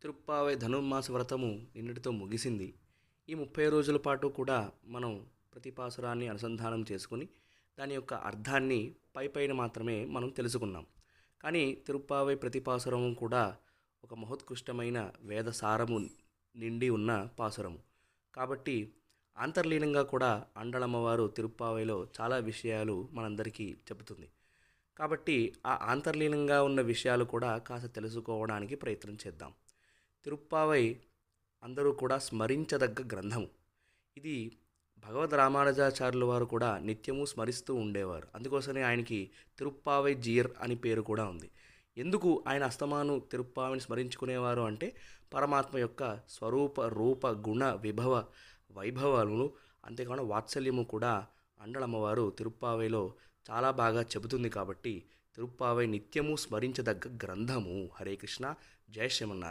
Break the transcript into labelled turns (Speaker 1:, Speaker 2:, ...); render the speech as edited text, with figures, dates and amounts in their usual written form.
Speaker 1: తిరుప్పావై ధనుర్మాస వ్రతము నిన్నటితో ముగిసింది. ఈ 30 రోజుల పాటు కూడా మనం ప్రతి పాసురాన్ని అనుసంధానం చేసుకుని దాని యొక్క అర్థాన్ని పైపైన మాత్రమే మనం తెలుసుకున్నాం. కానీ తిరుప్పావై ప్రతి పాసురము కూడా ఒక మహోత్కృష్టమైన వేద సారము నిండి ఉన్న పాసురము. కాబట్టి అంతర్లీనంగా కూడా అండళమ్మవారు తిరుప్పావైలో చాలా విషయాలు మనందరికీ చెబుతుంది. కాబట్టి ఆ అంతర్లీనంగా ఉన్న విషయాలు కూడా కాస్త తెలుసుకోవడానికి ప్రయత్నం చేద్దాం. తిరుప్పావై అందరూ కూడా స్మరించదగ్గ గ్రంథము. ఇది భగవద్ రామానుజాచార్యుల వారు కూడా నిత్యము స్మరిస్తూ ఉండేవారు. అందుకోసమే ఆయనకి తిరుప్పావై జీయర్ అని పేరు కూడా ఉంది. ఎందుకు ఆయన అస్తమాను తిరుప్పావైని స్మరించుకునేవారు అంటే పరమాత్మ యొక్క స్వరూప రూప గుణ విభవ వైభవాలను అంతేకాకుండా వాత్సల్యము కూడా అండలమ్మవారు తిరుప్పావైలో చాలా బాగా చెబుతుంది. కాబట్టి తిరుప్పావై నిత్యము స్మరించదగ్గ గ్రంథము. హరే కృష్ణ, జై శ్రీమన్నారాయణ.